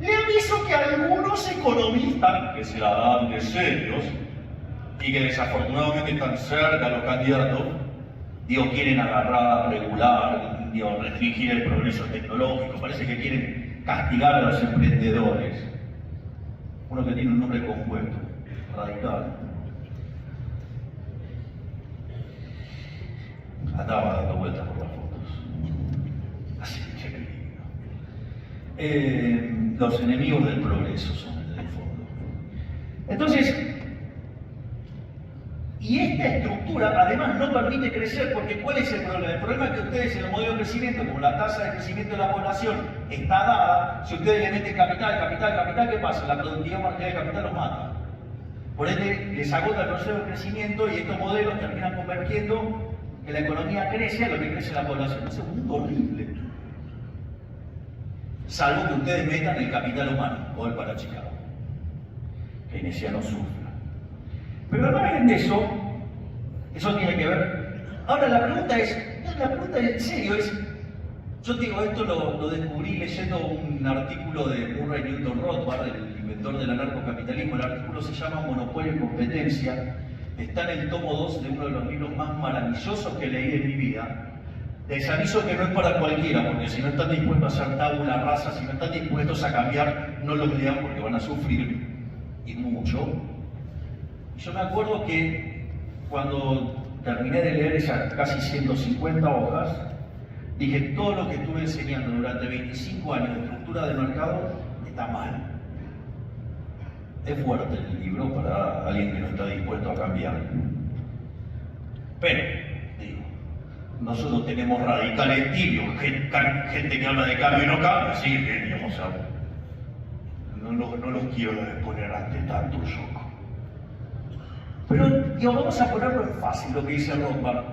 Le aviso que algunos economistas, que se la dan de serios y que desafortunadamente están cerca a los candidatos, digo, quieren agarrar, regular, digo, restringir el progreso tecnológico, parece que quieren castigar a los emprendedores. Uno que tiene un nombre compuesto, radical. Andaba dando vueltas por las fotos. Así que los enemigos del progreso son el del fondo. Entonces, Y esta estructura además no permite crecer, porque ¿cuál es el problema? El problema es que ustedes en el modelo de crecimiento, como la tasa de crecimiento de la población está dada, si ustedes le meten capital, ¿qué pasa? La productividad marginal de capital los mata. Por ende, les agota el proceso de crecimiento y estos modelos terminan convirtiendo que la economía crece a lo que crece la población. Es un mundo horrible. Salvo que ustedes metan el capital humano, o el para Chicago. Keynesiano sufra. Pero al margen de eso tiene que ver. Ahora la pregunta en serio es, yo digo, esto lo descubrí leyendo un artículo de Murray Newton Rothbard, el inventor del anarcocapitalismo. El artículo se llama Monopolio y Competencia. Está en el tomo 2 de uno de los libros más maravillosos que leí en mi vida. Les aviso que no es para cualquiera, porque si no están dispuestos a hacer tabula rasa, si no están dispuestos a cambiar, no lo lean porque van a sufrir, y mucho. Yo me acuerdo que cuando terminé de leer esas casi 150 hojas, dije, todo lo que estuve enseñando durante 25 años de estructura de mercado está mal. Es fuerte el libro para alguien que no está dispuesto a cambiar. Pero, digo, nosotros tenemos radicales tibios, gente que habla de cambio y no cambia, sí, genios, ¿sabes? No los quiero exponer ante tanto shock. Pero, digo, vamos a ponerlo en fácil, lo que dice Rothbard.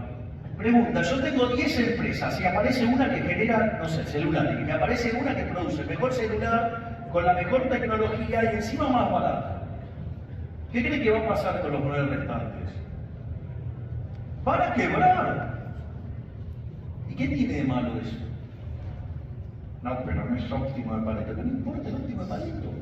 Pregunta, yo tengo 10 empresas y aparece una que genera, no sé, celulares, y me aparece una que produce el mejor celular con la mejor tecnología y encima más barata. ¿Qué cree que va a pasar con los 9 restantes? ¡Van a quebrar! ¿Y qué tiene de malo eso? No, pero no es óptimo de Pareto. ¿Qué me importa el óptimo de Pareto?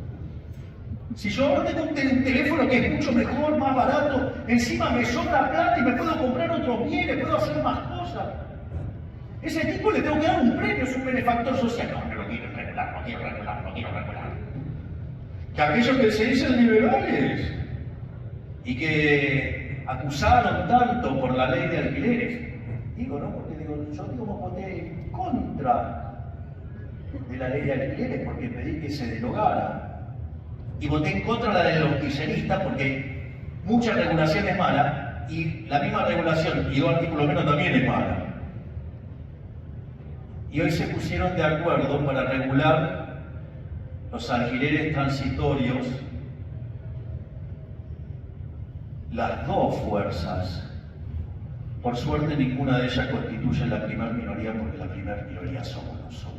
Si yo ahora tengo un teléfono que es mucho mejor, más barato, encima me sobra plata y me puedo comprar otros bienes, puedo hacer más cosas. Ese tipo le tengo que dar un premio, es un benefactor social. No, no lo quiero regular, no quiero regular, no quiero regular. Que aquellos que se dicen liberales y que acusaron tanto por la ley de alquileres, digo, ¿no? Porque digo, yo digo, voté en contra de la ley de alquileres porque pedí que se derogara. Y voté en contra de la de los kirchneristas porque mucha regulación es mala y la misma regulación y 2 artículos menos también es mala. Y hoy se pusieron de acuerdo para regular los alquileres transitorios las 2 fuerzas. Por suerte ninguna de ellas constituye la primer minoría porque la primer minoría somos nosotros.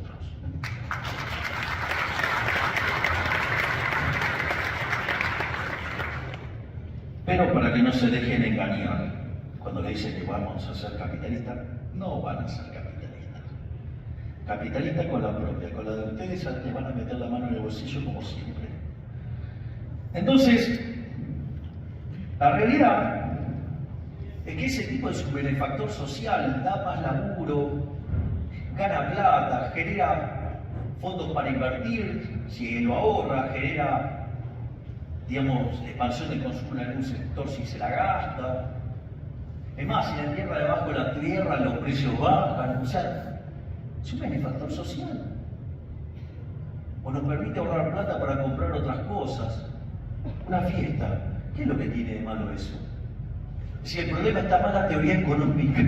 Pero para que no se dejen engañar, cuando le dicen que vamos a ser capitalistas, no van a ser capitalistas. Capitalistas con la propia, con la de ustedes les van a meter la mano en el bolsillo como siempre. Entonces, la realidad es que ese tipo es un benefactor social, da más laburo, gana plata, genera fondos para invertir, si lo ahorra, genera, digamos, expansión del consumo en algún sector si se la gasta. Es más, si la tierra debajo de la tierra los precios bajan, o sea, es un benefactor social. O nos permite ahorrar plata para comprar otras cosas. Una fiesta. ¿Qué es lo que tiene de malo eso? Si el problema está mal la teoría económica,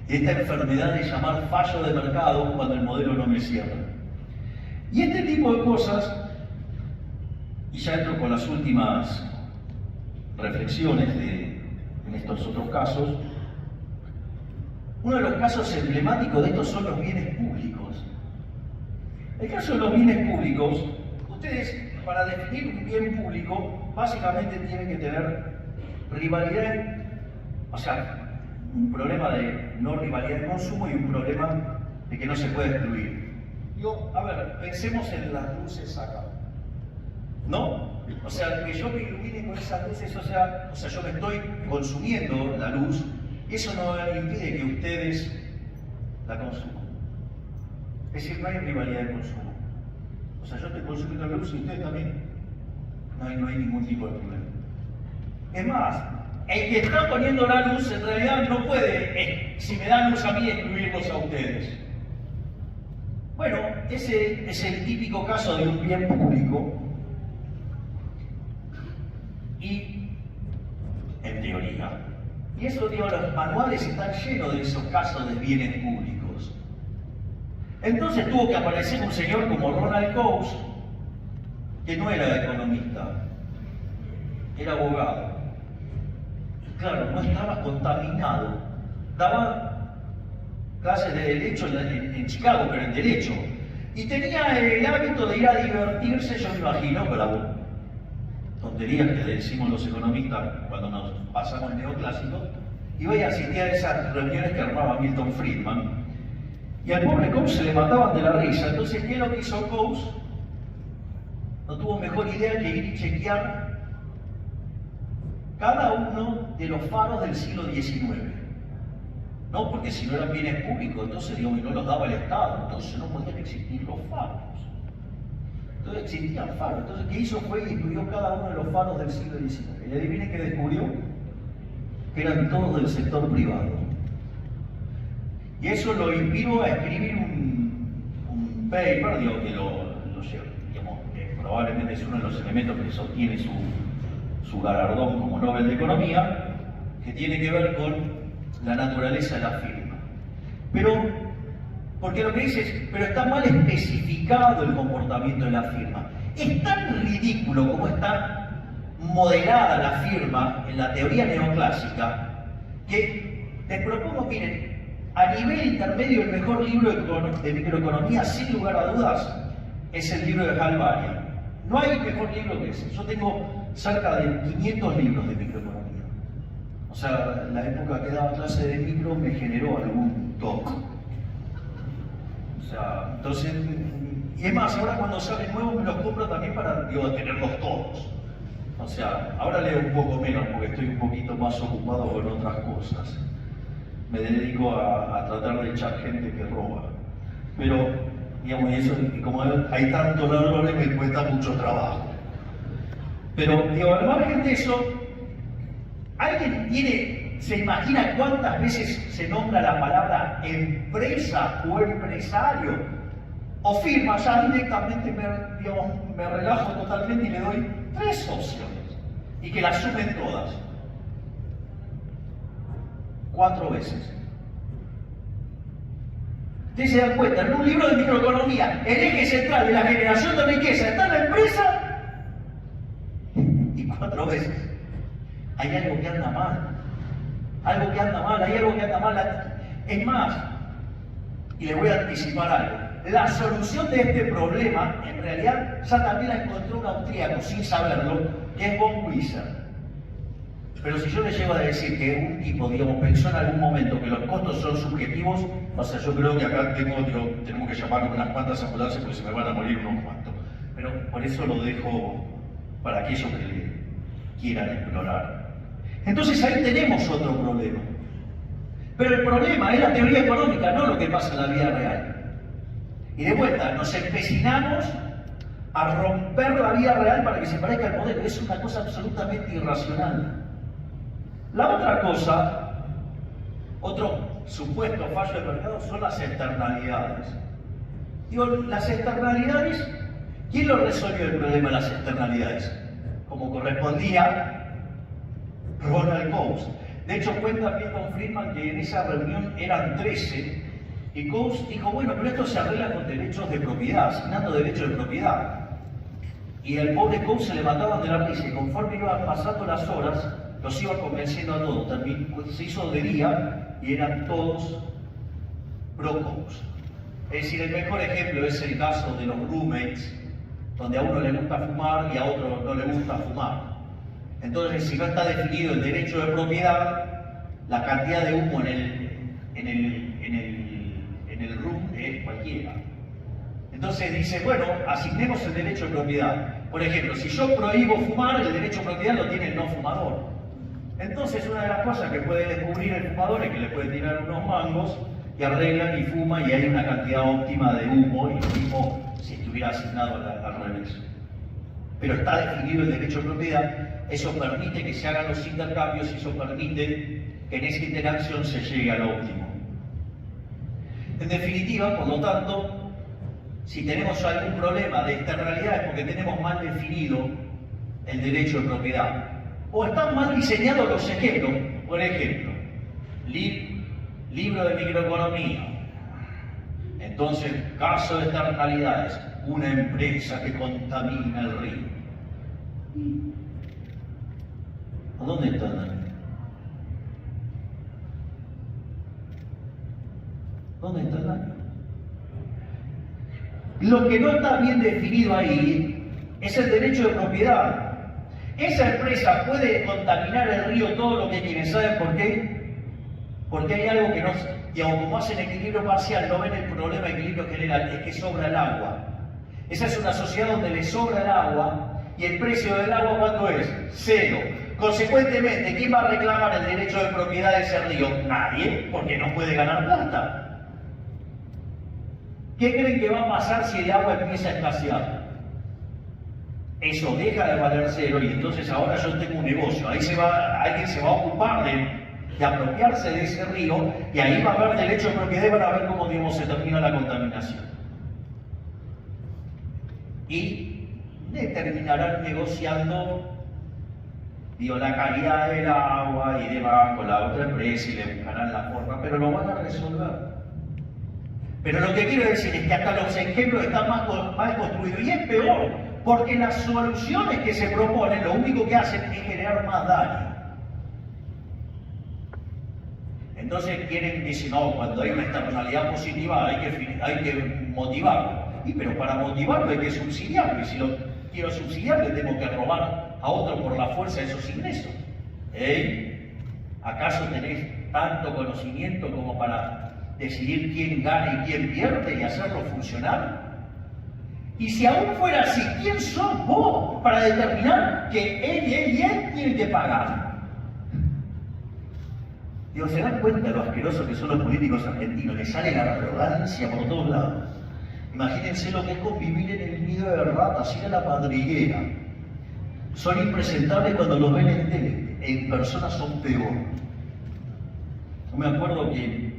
esta enfermedad de llamar fallo de mercado cuando el modelo no me cierra. Y este tipo de cosas, y ya entro con las últimas reflexiones en estos otros casos. Uno de los casos emblemáticos de estos son los bienes públicos. El caso de los bienes públicos, ustedes para definir un bien público básicamente tienen que tener rivalidad, o sea, un problema de no rivalidad de consumo y un problema de que no se puede excluir. Digo, a ver, pensemos en las luces acá. ¿No? O sea, que yo me ilumine con esas luces, o sea, yo me estoy consumiendo la luz, y eso no impide que ustedes la consuman. Es decir, no hay rivalidad de consumo. O sea, yo estoy consumiendo la luz y ustedes también. No hay ningún tipo de problema. Es más, el que está poniendo la luz en realidad no puede, si me da luz a mí, excluirlos a ustedes. Bueno, ese es el típico caso de un bien público. Y, en teoría. Y eso, digo, los manuales están llenos de esos casos de bienes públicos. Entonces tuvo que aparecer un señor como Ronald Coase, que no era economista, era abogado. Y claro, no estaba contaminado. Daba clases de derecho en Chicago, pero en derecho. Y tenía el hábito de ir a divertirse, yo me imagino, con la tonterías que le decimos los economistas cuando nos pasamos el neoclásico, iba a asistir a esas reuniones que armaba Milton Friedman. Y al pobre Coase se le mataban de la risa. Entonces, ¿qué es lo que hizo Coase? No tuvo mejor idea que ir y chequear cada uno de los faros del siglo XIX. No, porque si no eran bienes públicos, entonces digo, y no los daba el Estado, entonces no podían existir los faros. Entonces existían faros. Entonces, ¿qué hizo? Fue y estudió cada uno de los faros del siglo XIX. Y adivinen qué descubrió, que eran todos del sector privado. Y eso lo inspiró a escribir un paper, digo, que digamos, que probablemente es uno de los elementos que sostiene su galardón como Nobel de Economía, que tiene que ver con la naturaleza de la firma. Pero, porque lo que dice es, pero está mal especificado el comportamiento de la firma. Es tan ridículo como está modelada la firma en la teoría neoclásica, que les propongo, miren, a nivel intermedio, el mejor libro de microeconomía, sin lugar a dudas, es el libro de Hal Varian. No hay mejor libro que ese. Yo tengo cerca de 500 libros de microeconomía. O sea, la época que daba clase de micro me generó algún toque. O sea, entonces, y es más, ahora cuando salen nuevos me los compro también para, digo, tenerlos todos. O sea, ahora leo un poco menos porque estoy un poquito más ocupado con otras cosas. Me dedico a tratar de echar gente que roba. Pero, digamos, y eso, y como hay tantos ladrones, me cuesta mucho trabajo. Pero, digo, al margen de eso, ¿alguien se imagina cuántas veces se nombra la palabra empresa o empresario? O firma, ya directamente me relajo totalmente y le doy 3 opciones. Y que las sumen todas. 4 veces. Ustedes se dan cuenta, en un libro de microeconomía, el eje central de la generación de riqueza está en la empresa, y 4 veces. Hay algo que anda mal. Algo que anda mal, hay algo que anda mal. Es más, y les voy a anticipar algo, la solución de este problema, en realidad, ya también la encontró un austríaco, sin saberlo, que es von Wieser. Pero si yo les llego a decir que un tipo, digamos, pensó en algún momento que los costos son subjetivos, o sea, yo creo que acá tenemos que llamar unas cuantas ambulancias porque se me van a morir unos cuantos. Pero por eso lo dejo para aquellos que quieran explorar. Entonces ahí tenemos otro problema. Pero el problema es la teoría económica, no lo que pasa en la vida real. Y de vuelta, nos empecinamos a romper la vida real para que se parezca al modelo. Es una cosa absolutamente irracional. La otra cosa, otro supuesto fallo del mercado, son las externalidades. Digo, las externalidades, ¿quién lo resolvió el problema de las externalidades? Como correspondía Ronald Coase. De hecho, cuenta Milton Friedman que en esa reunión eran 13 y Coase dijo, bueno, pero esto se arregla con derechos de propiedad, asignando derechos de propiedad. Y al pobre Coase se le mataban de la risa y conforme iban pasando las horas, los iba convenciendo a todos. También se hizo de día y eran todos pro Coase. Es decir, el mejor ejemplo es el caso de los roommates, donde a uno le gusta fumar y a otro no le gusta fumar. Entonces, si no está definido el derecho de propiedad, la cantidad de humo en el room es cualquiera. Entonces dice, bueno, asignemos el derecho de propiedad. Por ejemplo, si yo prohíbo fumar, el derecho de propiedad lo tiene el no fumador. Entonces, una de las cosas que puede descubrir el fumador es que le puede tirar unos mangos y arreglan y fuma y hay una cantidad óptima de humo, y lo mismo si estuviera asignado al revés. Pero está definido el derecho de propiedad, eso permite que se hagan los intercambios y eso permite que en esa interacción se llegue al óptimo. En definitiva, por lo tanto, si tenemos algún problema de externalidad es porque tenemos mal definido el derecho de propiedad. o están mal diseñados los ejemplos. Por ejemplo, libro de microeconomía. Entonces, caso de externalidades, una empresa que contamina el río. ¿A dónde está el daño? ¿Dónde está el daño? Lo que no está bien definido ahí es el derecho de propiedad. Esa empresa puede contaminar el río todo lo que quiere. ¿Saben por qué? Porque hay algo que no... Y aun como hacen equilibrio parcial, no ven el problema de equilibrio general, es que sobra el agua. Esa es una sociedad donde le sobra el agua y el precio del agua, ¿cuánto es? 0. Consecuentemente, ¿quién va a reclamar el derecho de propiedad de ese río? Nadie, porque no puede ganar plata. ¿Qué creen que va a pasar si el agua empieza a escasear? Eso deja de valer 0 y entonces ahora yo tengo un negocio. Ahí alguien se va a ocupar de apropiarse de ese río y ahí va a haber derecho de propiedad y van a ver cómo, digamos, se termina la contaminación. Y terminarán negociando, digo, la calidad del agua y demás con la otra empresa y le buscarán la forma, pero lo van a resolver. Pero lo que quiero decir es que hasta los ejemplos están mal construidos y es peor, porque las soluciones que se proponen lo único que hacen es generar más daño. Entonces dicen, no, cuando hay una externalidad positiva hay que motivarlo. Pero para motivarlo hay que subsidiarlo, y si lo quiero subsidiar le tengo que robar a otro por la fuerza de esos ingresos. ¿Acaso tenés tanto conocimiento como para decidir quién gana y quién pierde y hacerlo funcionar? Y si aún fuera así, ¿quién sos vos para determinar que él y él tienen que pagar? Digo, ¿se dan cuenta de lo asqueroso que son los políticos argentinos? Les sale la arrogancia por todos lados. Imagínense lo que es convivir en el nido de ratas, ir a la madriguera. Son impresentables cuando los ven en tele. En persona son peor. Yo me acuerdo que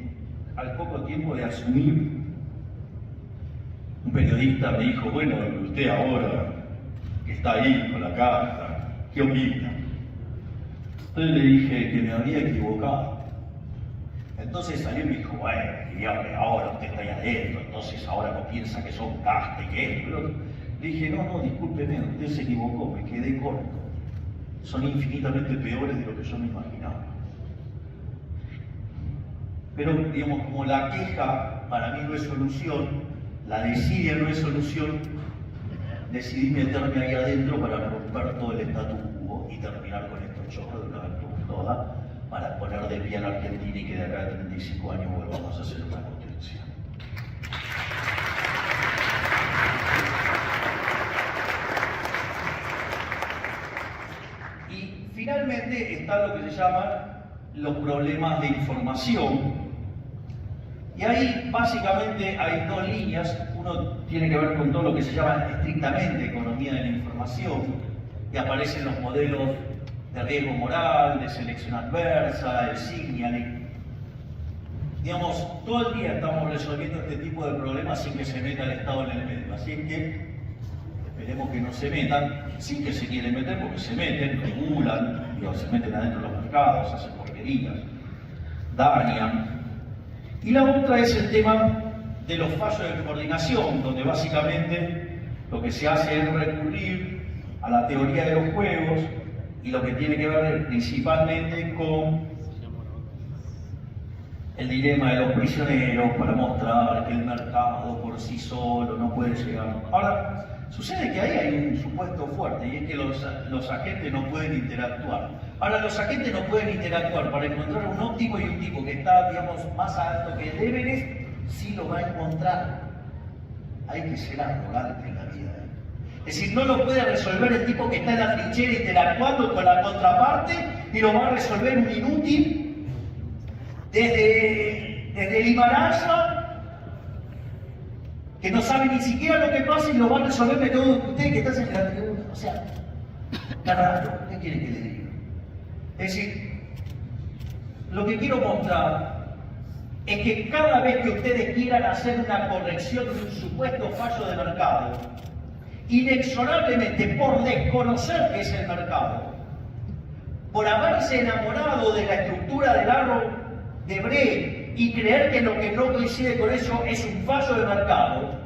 al poco tiempo de asumir, un periodista me dijo, bueno, usted ahora que está ahí con la carta, ¿qué opina? Entonces le dije que me había equivocado. Entonces salió y me dijo, bueno, ahora usted está ahí adentro, entonces ahora no piensa que son castas y que esto. Le dije, no, discúlpeme, usted se equivocó, me quedé corto. Son infinitamente peores de lo que yo me imaginaba. Pero, digamos, como la queja para mí no es solución, la desidia no es solución, decidí meterme ahí adentro para romper todo el status quo y terminar con estos choques de una vez por todas, para poner de pie a la Argentina y que de acá a 35 años volvamos a hacer una constitución. Y finalmente está lo que se llaman los problemas de información. Y ahí básicamente hay dos líneas. Uno tiene que ver con todo lo que se llama estrictamente economía de la información, y aparecen los modelos de riesgo moral, de selección adversa, el signaling. Digamos, todo el día estamos resolviendo este tipo de problemas sin que se meta el Estado en el medio. Así es que esperemos que no se metan, sí que se quieren meter porque se meten, regulan, se meten adentro de los mercados, hacen porquerías, dañan. Y la otra es el tema de los fallos de coordinación, donde básicamente lo que se hace es recurrir a la teoría de los juegos y lo que tiene que ver principalmente con el dilema de los prisioneros para mostrar que el mercado por sí solo no puede llegar. Ahora, sucede que ahí hay un supuesto fuerte y es que los agentes no pueden interactuar. Ahora, los agentes no pueden interactuar para encontrar un óptimo y un tipo que está, digamos, más alto que el Everest, sí lo va a encontrar. Hay que ser arrogante en la vida. Es decir, no lo puede resolver el tipo que está en la trinchera interactuando con la contraparte y lo va a resolver un inútil desde el Himalaya, que no sabe ni siquiera lo que pasa y lo va a resolver mejor que usted que está en la tribuna. O sea, carajo, ¿qué quiere que le diga? Es decir, lo que quiero mostrar es que cada vez que ustedes quieran hacer una corrección de un supuesto fallo de mercado, inexorablemente por desconocer qué es el mercado, por haberse enamorado de la estructura del aro de Bré y creer que lo que no coincide con eso es un fallo de mercado,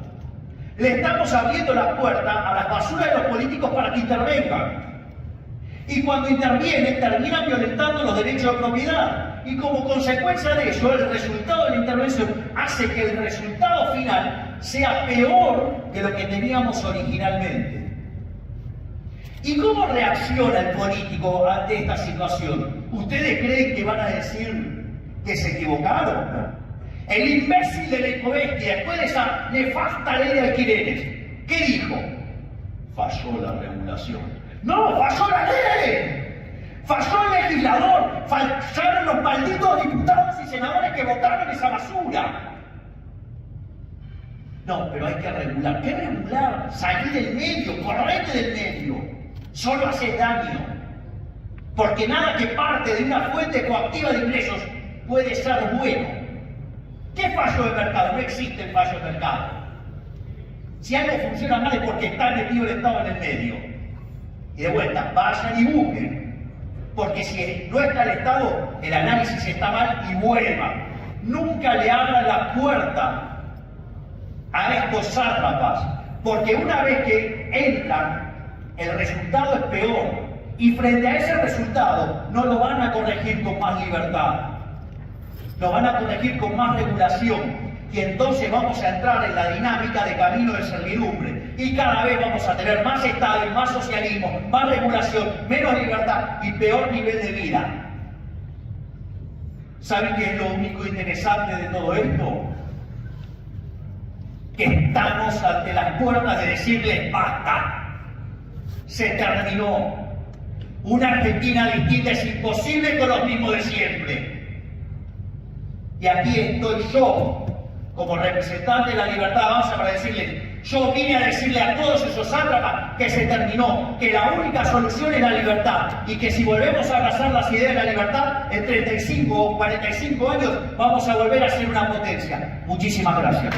le estamos abriendo la puerta a las basuras de los políticos para que intervengan. Y cuando intervienen, terminan violentando los derechos de propiedad. Y como consecuencia de eso, el resultado de la intervención hace que el resultado final sea peor que lo que teníamos originalmente. ¿Y cómo reacciona el político ante esta situación? ¿Ustedes creen que van a decir que se equivocaron? El imbécil de la Ecovestia, después de esa nefasta ley de alquileres, ¿qué dijo? Falló la regulación. ¡No! ¡Falló la ley! ¡Falló el legislador! ¡Fallaron los malditos diputados y senadores que votaron esa basura! No, pero hay que regular. ¿Qué regular? Salir del medio, correte del medio. Solo hace daño. Porque nada que parte de una fuente coactiva de ingresos puede ser bueno. ¿Qué fallo de mercado? No existe el fallo de mercado. Si algo funciona mal es porque está metido el Estado en el medio. Y de vuelta, vayan y busquen. Porque si no está el Estado, el análisis está mal y vuelvan. Nunca le abran la puerta a estos sátrapas. Porque una vez que entran, el resultado es peor. Y frente a ese resultado, no lo van a corregir con más libertad. Lo van a corregir con más regulación. Y entonces vamos a entrar en la dinámica de camino de servidumbre. Y cada vez vamos a tener más Estado y más socialismo, más regulación, menos libertad y peor nivel de vida. ¿Saben qué es lo único interesante de todo esto? Que estamos ante las puertas de decirles basta. Se terminó. Una Argentina distinta es imposible con los mismos de siempre. Y aquí estoy yo, como representante de la libertad de avanza, para decirles, yo vine a decirle a todos esos sátrapas que se terminó, que la única solución es la libertad, y que si volvemos a abrazar las ideas de la libertad, en 35 o 45 años vamos a volver a ser una potencia. Muchísimas gracias.